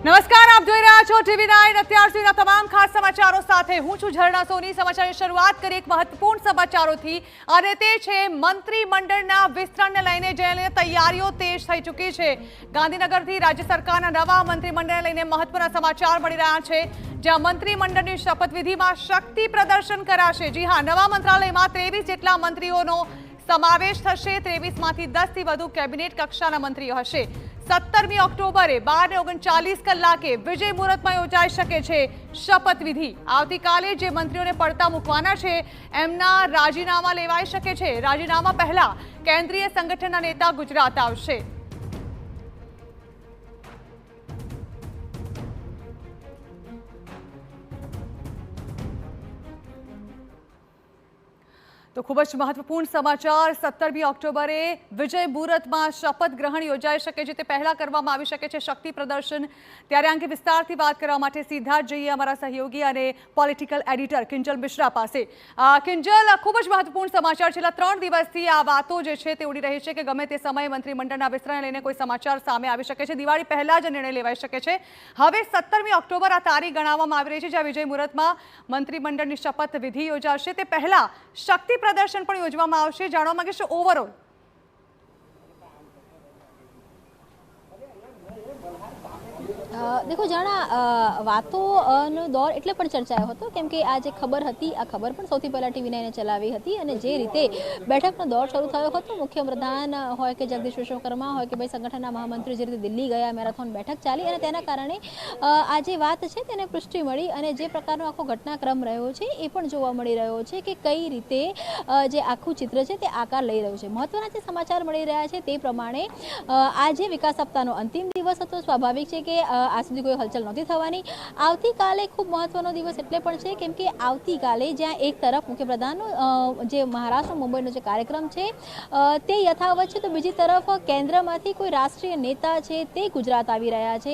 નમસ્કાર, આપ જોઈ રહ્યા છો TV9 અત્યાર સુધીના તમામ ખાસ સમાચારો સાથે હું છું ઝરણા સોની। સમાચારની શરૂઆત કરીએ એક મહત્વપૂર્ણ સમાચારોથી અને તે છે મંત્રીમંડળના વિસ્તરણને લઈને જેની તૈયારીઓ તેજ થઈ ચૂકી છે। ગાંધીનગરથી રાજ્ય સરકારના નવા મંત્રીમંડળને લઈને મહત્વના સમાચાર મળી રહ્યા છે, જ્યાં મંત્રીમંડળની શપથવિધિમાં શક્તિ પ્રદર્શન કરાશે। જી હા, નવા મંત્રાલયમાં 23 જેટલા મંત્રીઓનો સમાવેશ થશે। 23માંથી 10થી વધુ કેબિનેટ કક્ષાના મંત્રીઓ હશે। 17મી ઓક્ટોબરે 12:39 કલાકે વિજય મુહૂર્તમાં યોજાઈ શકે છે શપથવિધિ। આવતીકાલે જે મંત્રીઓને પડતા મૂકવાના છે એમના રાજીનામા લેવાઈ શકે છે। રાજીનામા પહેલા કેન્દ્રીય સંગઠનના નેતા ગુજરાત આવશે। તો ખૂબ જ મહત્વપૂર્ણ સમાચાર, 17મી ઓક્ટોબરે વિજય મુહૂર્તમાં શપથ ગ્રહણ યોજાઈ શકે છે, તે પહેલા કરવામાં આવી શકે છે શક્તિ પ્રદર્શન। ત્યારે અંગે વિસ્તારથી વાત કરવા માટે સીધા જ જઈએ અમારા સહયોગી અને પોલિટિકલ એડિટર કિંજલ મિશ્રા પાસે। કિંજલ, ખૂબ જ મહત્વપૂર્ણ સમાચાર, છેલ્લા 3 દિવસથી આ વાતો જે છે તે ઉડી રહી છે કે ગમે તે સમયે મંત્રીમંડળના વિસ્તરણને લઈને કોઈ સમાચાર સામે આવી શકે છે, દિવાળી પહેલા જ નિર્ણય લેવાઈ શકે છે। હવે 17મી ઓક્ટોબર આ તારીખ ગણાવવામાં આવી રહી છે, જ્યાં વિજય મુહૂર્તમાં મંત્રીમંડળની શપથવિધિ યોજાશે। તે પહેલા શક્તિ પ્રદર્શન પણ યોજવામાં આવશે। જાણવા માંગે છે ઓવરઓલ देखो जाना वातोनो दौर એટલે પણ ચર્ચાયો હતો કેમ કે આ જે ખબર હતી આ ખબર પણ સૌથી પહેલા TV9 ને ચલાવી હતી અને જે રીતે બેઠકનો દોર શરૂ થયો હતો, મુખ્યપ્રધાન હોય કે જગદીશ વિશ્વકર્મા હોય કે ભાઈ સંગઠનના મહામંત્રી જે રીતે દિલ્હી ગયા, મેરેથોન બેઠક ચાલી અને તેના કારણે આ જે વાત છે તેને પુષ્ટિ મળી અને જે પ્રકારનો આખો ઘટનાક્રમ રહ્યો છે એ પણ જોવા મળી રહ્યો છે કે કઈ રીતે જે આખું ચિત્ર છે તે આકાર લઈ રહ્યું છે। મહત્વના જે સમાચાર મળી રહ્યા છે તે પ્રમાણે આજે વિકાસ સપ્તાહનો અંતિમ દિવસ હતો। સ્વાભાવિક છે કે આ સુધી કોઈ હલચલ નહોતી થવાની। આવતીકાલે ખૂબ મહત્વનો દિવસ એટલે પણ છે કેમ કે આવતીકાલે જ્યાં એક તરફ મુખ્યપ્રધાનનો જે મહારાષ્ટ્ર મુંબઈનો જે કાર્યક્રમ છે તે યથાવત છે, તો બીજી તરફ કેન્દ્રમાંથી કોઈ રાષ્ટ્રીય નેતા છે તે ગુજરાત આવી રહ્યા છે।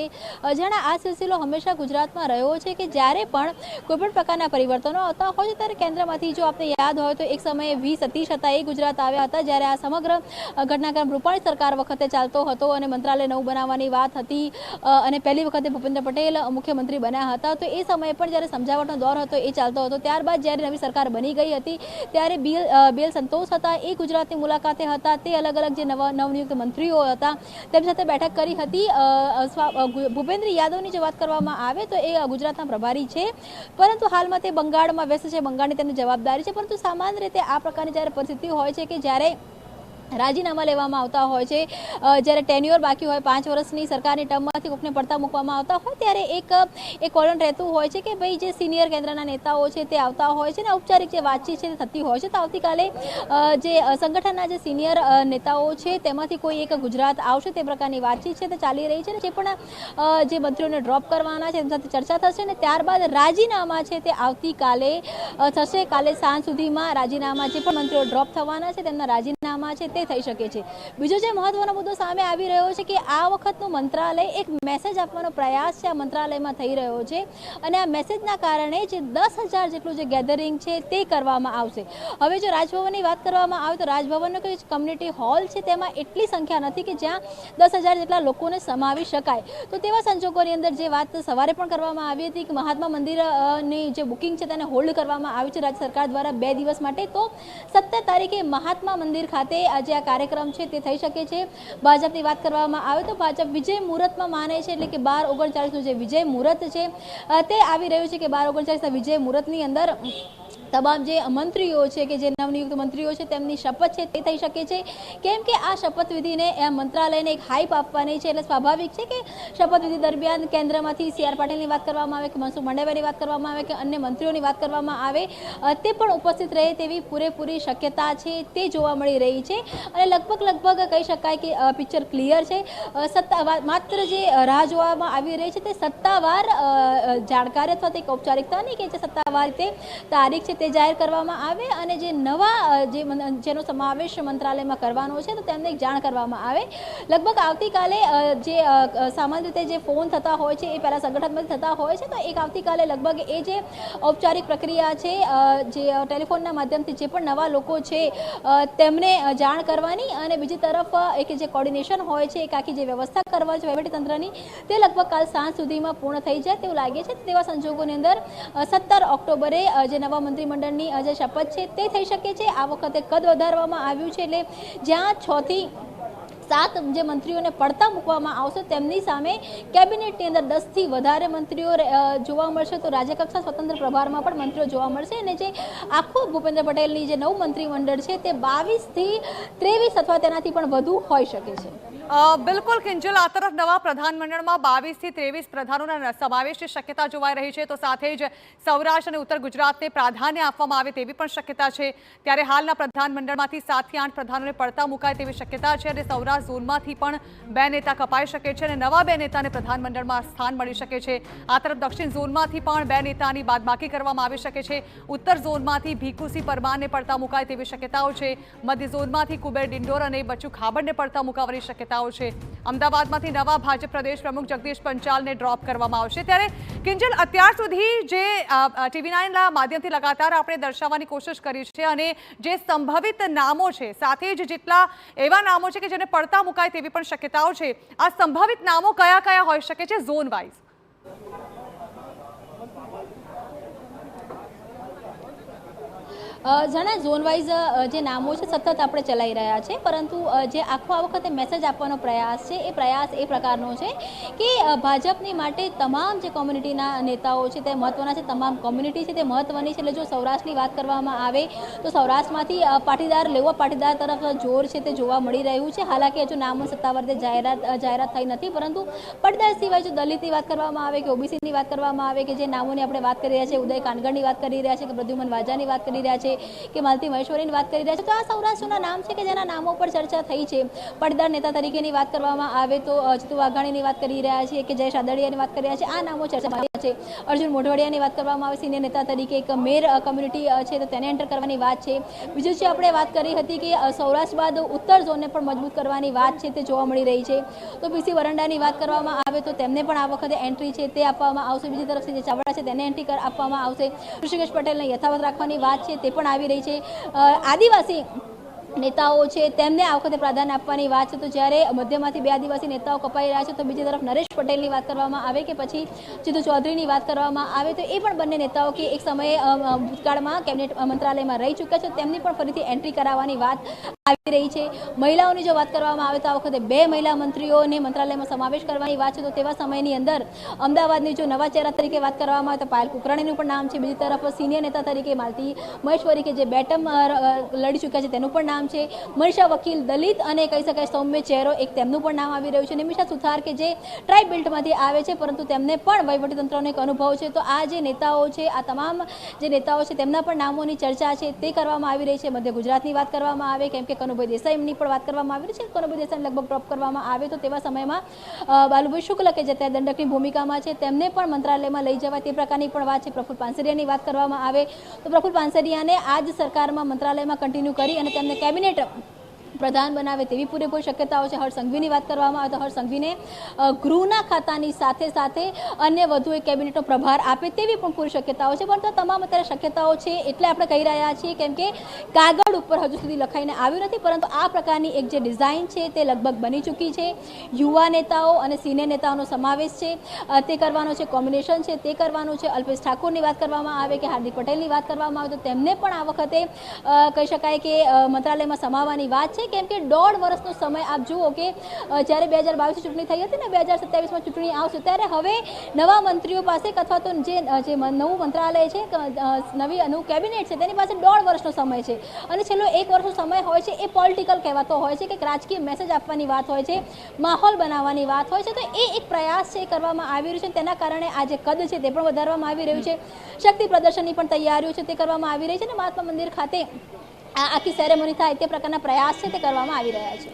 જાણે આ સિલસિલો હંમેશા ગુજરાતમાં રહ્યો છે કે જ્યારે પણ કોઈપણ પ્રકારના પરિવર્તનો આવતા હોય ત્યારે કેન્દ્રમાંથી, જો આપને યાદ હોય તો એક સમયે વી સતીશ હતા, એ ગુજરાત આવ્યા હતા જ્યારે આ સમગ્ર ઘટનાક્રમ રૂપાણી સરકાર વખતે ચાલતો હતો અને મંત્રાલય નવું બનાવવાની વાત હતી અને પહેલી વખતે ભૂપેન્દ્ર પટેલ મુખ્યમંત્રી બન્યા હતા, તો એ સમયે પણ જ્યારે સમજાવટનો દોર હતો એ ચાલતો હતો। ત્યારબાદ જ્યારે નવી સરકાર બની ગઈ હતી ત્યારે બીએલ સંતોષ હતા, એ ગુજરાતની મુલાકાતે હતા, તે અલગ અલગ જે નવનિયુક્ત મંત્રીઓ હતા તેમની સાથે બેઠક કરી હતી। ભૂપેન્દ્ર યાદવની જો વાત કરવામાં આવે તો એ ગુજરાતના પ્રભારી છે, પરંતુ હાલમાં તે બંગાળમાં વ્યસ્ત છે, બંગાળની તેની જવાબદારી છે। પરંતુ સામાન્ય રીતે આ પ્રકારની જ્યારે પરિસ્થિતિ હોય છે કે જ્યારે રાજીનામા લેવામાં આવતા હોય છે, જ્યારે ટેન્યુઅર બાકી હોય 5 વર્ષની સરકારની ટર્મમાંથી કોઈને પડતા મૂકવામાં આવતા હોય ત્યારે એક વલણ રહેતું હોય છે કે ભાઈ જે સિનિયર કેન્દ્રના નેતાઓ છે તે આવતા હોય છે ને ઔપચારિક જે વાતચીત છે તે થતી હોય છે। તો આવતીકાલે જે સંગઠનના જે સિનિયર નેતાઓ છે તેમાંથી કોઈ એક ગુજરાત આવશે તે પ્રકારની વાતચીત છે તે ચાલી રહી છે। જે પણ જે મંત્રીઓને ડ્રોપ કરવાના છે તેમની સાથે ચર્ચા થશે અને ત્યારબાદ રાજીનામા છે તે આવતીકાલે થશે। કાલે સાંજ સુધીમાં રાજીનામા જે પણ મંત્રીઓ ડ્રોપ થવાના છે તેમના રાજીનામા છે તે થઈ શકે છે। બીજો જે મહત્વનો મુદ્દો સામે આવી રહ્યો છે કે આ વખતનું મંત્રાલય એક મેસેજ આપવાનો પ્રયાસ છે આ મંત્રાલયમાં થઈ રહ્યો છે અને આ મેસેજના કારણે જે 10,000 જેટલું જે ગેધરિંગ છે તે કરવામાં આવશે। હવે જો રાજભવનની વાત કરવામાં આવે તો રાજભવનનો કોઈ કમ્યુનિટી હોલ છે તેમાં એટલી સંખ્યા નથી કે જ્યાં 10,000 જેટલા લોકોને સમાવી શકાય। તો તેવા સંજોગોની અંદર જે વાત સવારે પણ કરવામાં આવી હતી કે મહાત્મા મંદિરની જે બુકિંગ છે તેને હોલ્ડ કરવામાં આવી છે રાજ્ય સરકાર દ્વારા 2 દિવસ માટે, તો 17 તારીખે મહાત્મા મંદિર ખાતે આજે આ કાર્યક્રમ છે તે થઈ શકે છે। ભાજપની વાત કરવામાં આવે તો ભાજપ વિજય મુહૂર્તમાં માને છે, એટલે કે 12:39નું જે વિજય મુહૂર્ત છે તે આવી રહ્યું છે કે 12:39ના વિજય મુહૂર્તની અંદર તમામ જે મંત્રીઓ છે કે જે નવનિયુક્ત મંત્રીઓ છે તેમની શપથ છે તે થઈ શકે છે કેમ કે આ શપથવિધિને મંત્રાલયને એક હાઈપ આપવાની છે। એટલે સ્વાભાવિક છે કે શપથવિધિ દરમિયાન કેન્દ્રમાંથી CR પાટીલની વાત કરવામાં આવે કે મનસુખ માંડવિયાની વાત કરવામાં આવે કે અન્ય મંત્રીઓની વાત કરવામાં આવે તે પણ ઉપસ્થિત રહે તેવી પૂરેપૂરી શક્યતા છે તે જોવા મળી રહી છે અને લગભગ કહી શકાય કે પિક્ચર ક્લિયર છે। માત્ર જે રાહ જોવામાં આવી રહી છે તે સત્તાવાર જાણકારી અથવા તો એક ઔપચારિકતા નહીં કે જે સત્તાવાર રીતે તારીખ છે તે જાહેર કરવામાં આવે અને જે નવા જેનો સમાવેશ મંત્રાલયમાં કરવાનો છે તો તેમને જાણ કરવામાં આવે. લગભગ આવતીકાલે જે સામાન્ય રીતે જે ફોન થતા હોય છે એ પહેલાં સંગઠનમાંથી થતા હોય છે, તો એક આવતીકાલે લગભગ એ જે ઔપચારિક પ્રક્રિયા છે જે ટેલિફોનના માધ્યમથી જે પણ નવા લોકો છે તેમને જાણ કરવાની અને બીજી તરફ એક જે કોર્ડિનેશન હોય છે, એક આખી જે વ્યવસ્થા કરવા છે વહીવટીતંત્રની, તે લગભગ કાલ સાંજ સુધીમાં પૂર્ણ થઈ જાય તેવું લાગે છે. તેવા સંજોગોની અંદર 17 ઓક્ટોબરે જે નવા મંત્રીમંડળની જે શપથ છે તે થઈ શકે છે. આ વખતે કદ વધારવામાં આવ્યું છે, એટલે જ્યાં 6 થી 7 જે મંત્રીઓને પડતા મૂકવામાં આવશે તેમની સામે કેબિનેટની અંદર 10 થી વધારે મંત્રીઓ જોવા મળશે. તો રાજ્યકક્ષા સ્વતંત્ર પ્રભારમાં પણ મંત્રીઓ જોવા મળશે અને જે આખું ભૂપેન્દ્ર પટેલની જે નવું મંત્રીમંડળ છે તે 22 થી 23 અથવા તેનાથી પણ વધુ હોઈ શકે છે. બિલકુલ કિંજલ, આ તરફ નવા પ્રધાનમંડળમાં 22 થી 23 પ્રધાનોના સમાવેશની શક્યતા જોવાઈ રહી છે, તો સાથે જ સૌરાષ્ટ્ર અને ઉત્તર ગુજરાતને પ્રાધાન્ય આપવામાં આવે તેવી પણ શક્યતા છે. ત્યારે હાલના પ્રધાનમંડળમાંથી 7 થી 8 પ્રધાનોને પડતા મુકાય તેવી શક્યતા છે અને સૌરાષ્ટ્ર ઝોનમાંથી પણ 2 નેતા કપાઈ શકે છે અને નવા 2 નેતાને પ્રધાનમંડળમાં સ્થાન મળી શકે છે. આ તરફ દક્ષિણ ઝોનમાંથી પણ 2 નેતાની બાદબાકી કરવામાં આવી શકે છે. ઉત્તર ઝોનમાંથી ભીખુસિંહ પરમારને પડતા મુકાય તેવી શક્યતાઓ છે. મધ્ય ઝોનમાંથી કુબેર ડિંડોર અને બચુ ખાબડને પડતા મુકાવવાની શક્યતાઓ છે. અમદાવાદમાંથી નવા ભાજપ પ્રદેશ પ્રમુખ જગદીશ પંચાલને ડ્રોપ કરવામાં આવશે. ત્યારે કિંજલ, અત્યાર સુધી જે TV9ના માધ્યમથી લગાતાર આપણે દર્શાવવાની કોશિશ કરી છે અને જે સંભવિત નામો છે, સાથે જ જેટલા એવા નામો છે કે જેને પડતા મુકાય તેવી પણ શક્યતાઓ છે, આ સંભવિત નામો કયા કયા હોઈ શકે છે ઝોન વાઇઝ? ઘણા ઝોન વાઇઝ જે નામો છે સતત આપણે ચલાવી રહ્યા છે, પરંતુ જે આખો આ વખતે મેસેજ આપવાનો પ્રયાસ છે એ પ્રયાસ એ પ્રકારનો છે કે ભાજપની માટે તમામ જે કોમ્યુનિટીના નેતાઓ છે તે મહત્વના છે, તમામ કોમ્યુનિટી છે તે મહત્વની છે. એટલે જો સૌરાષ્ટ્રની વાત કરવામાં આવે તો સૌરાષ્ટ્રમાંથી પાટીદાર લેવા પાટીદાર તરફ જોર છે તે જોવા મળી રહ્યું છે. હાલાકી હજુ નામો સત્તાવાર રીતે જાહેરાત થઈ નથી, પરંતુ પાટીદાર સિવાય જો દલિતની વાત કરવામાં આવે કે ઓબીસીની વાત કરવામાં આવે કે જે નામોની આપણે વાત કરી રહ્યા છે, ઉદય કાનગડની વાત કરી રહ્યા છે કે પ્રદ્યુમન વાજાની વાત કરી રહ્યા છે કે માલતી મહેશ્વરીની વાત કરી રહ્યા છે, તો આ સૌરાષ્ટ્રના નામ છે કે જેના નામો પર ચર્ચા થઈ છે. પાટીદાર નેતા તરીકેની વાત કરવામાં આવે તો જીતુ વાઘાણીની વાત કરી રહ્યા છે કે જયેશ આદડિયાની વાત કરી રહ્યા છે. આ નામો ચર્ચામાં છે. અર્જુન મોઢવાડિયાની વાત કરવામાં આવે સિનિયર નેતા તરીકે, એક મેર કમ્યુનિટી છે તો તેને એન્ટર કરવાની વાત છે. બીજું છે આપણે વાત કરી હતી કે સૌરાષ્ટ્ર બાદ ઉત્તર ઝોનને પણ મજબૂત કરવાની વાત છે તે જોવા મળી રહી છે. તો પીસી વરંડાની વાત કરવામાં આવે તો તેમને પણ આ વખતે એન્ટ્રી છે તે આપવામાં આવશે. બીજી તરફ જે ચાવડા છે તેને એન્ટ્રી આપવામાં આવશે. ઋષિકેશ પટેલને યથાવત રાખવાની વાત છે તે પણ આવી રહી છે. આદિવાસી નેતાઓ છે તેમને આ વખતે પ્રાધાન્ય આપવાની વાત છે. તો જ્યારે મધ્યમાંથી 2 આદિવાસી નેતાઓ કપાઈ રહ્યા છે, તો બીજી તરફ નરેશ પટેલની વાત કરવામાં આવે કે પછી જીતુ ચૌધરીની વાત કરવામાં આવે તો એ પણ બંને નેતાઓ કે એક સમયે ભૂતકાળમાં કેબિનેટ મંત્રાલયમાં રહી ચૂક્યા છે, તેમની પણ ફરીથી એન્ટ્રી કરાવવાની વાત આવી રહી છે. મહિલાઓની જો વાત કરવામાં આવે તો આ વખતે 2 મહિલા મંત્રીઓને મંત્રાલયમાં સમાવેશ કરવાની વાત છે. તો તેવા સમયની અંદર અમદાવાદની જો નવા ચહેરા તરીકે વાત કરવામાં આવે તો પાયલ કુકરાણીનું પણ નામ છે. બીજી તરફ સિનિયર નેતા તરીકે માલતી મહેશ્વરી કે જે 2 ટર્મ લડી ચૂક્યા છે તેનું પણ નામ છે. મનીષા વકીલ દલિત અને કહી શકાય સૌમ્ય ચહેરો એક તેમનું પણ નામ આવી રહ્યું છે. નિમિષા સુથાર કે જે ટ્રાઇબ બેલ્ટમાંથી આવે છે, પરંતુ તેમને પણ વહીવટીતંત્રનો એક અનુભવ છે. તો આ જે નેતાઓ છે, આ તમામ જે નેતાઓ છે તેમના પણ નામોની ચર્ચા છે તે કરવામાં આવી રહી છે. મધ્ય ગુજરાતની વાત કરવામાં આવે કેમ કે કનુભાઈ દેસાઈની પણ વાત કરવામાં આવી રહી છે. કનુભાઈ દેસાઈને લગભગ ડ્રોપ કરવામાં આવે તો તેવા સમયમાં બાલુભાઈ શુક્લ કે જે ત્યાં દંડકની ભૂમિકામાં છે તેમને પણ મંત્રાલયમાં લઈ જવાય તે પ્રકારની પણ વાત છે. પ્રફુલ પાનસરિયાની વાત કરવામાં આવે તો પ્રફુલ પાનસરિયાને આ જ સરકારમાં મંત્રાલયમાં કન્ટિન્યુ કરી અને તેમને કેબિનેટ પ્રધાન બનાવે તેવી પૂરેપૂરી શક્યતાઓ છે. હર્ષ સંઘવીની વાત કરવામાં આવે તો હર્ષ સંઘવીને ગૃહના ખાતાની સાથે સાથે અન્ય વધુ એક કેબિનેટનો પ્રભાર આપે તેવી પણ પૂરી શક્યતાઓ છે. પરંતુ તમામ અત્યારે શક્યતાઓ છે એટલે આપણે કહી રહ્યા છીએ કેમ કે કાગળ ઉપર હજુ સુધી લખાઈને આવ્યું નથી, પરંતુ આ પ્રકારની એક જે ડિઝાઇન છે તે લગભગ બની ચૂકી છે. યુવા નેતાઓ અને સિનિયર નેતાઓનો સમાવેશ છે તે કરવાનો છે, કોમ્બિનેશન છે તે કરવાનું છે. અલ્પેશ ઠાકોરની વાત કરવામાં આવે કે હાર્દિક પટેલની વાત કરવામાં આવે તો તેમને પણ આ વખતે કહી શકાય કે મંત્રાલયમાં સમાવવાની વાત છે. કેમ કે 1.5 વર્ષનો સમય આપ જુઓ કે જ્યારે 2022 ચૂંટણી થઈ હતી ને 2027માં ચૂંટણી આવશે ત્યારે હવે નવા મંત્રીઓ પાસે અથવા તો જે નવું મંત્રાલય છે, નવું કેબિનેટ છે તેની પાસે 1.5 વર્ષનો સમય છે અને છેલ્લો 1 વર્ષનો સમય હોય છે એ પોલિટિકલ કહેવાતો હોય છે કે રાજકીય મેસેજ આપવાની વાત હોય છે, માહોલ બનાવવાની વાત હોય છે. તો એ એક પ્રયાસ છે કરવામાં આવી રહ્યું છે. તેના કારણે આ જે કદ છે તે પણ વધારવામાં આવી રહ્યું છે. શક્તિ પ્રદર્શનની પણ તૈયારીઓ છે તે કરવામાં આવી રહી છે અને મહાત્મા મંદિર ખાતે આખી સેરેમોની થાય તે પ્રકારના પ્રયાસ છે તે કરવામાં આવી રહ્યા છે.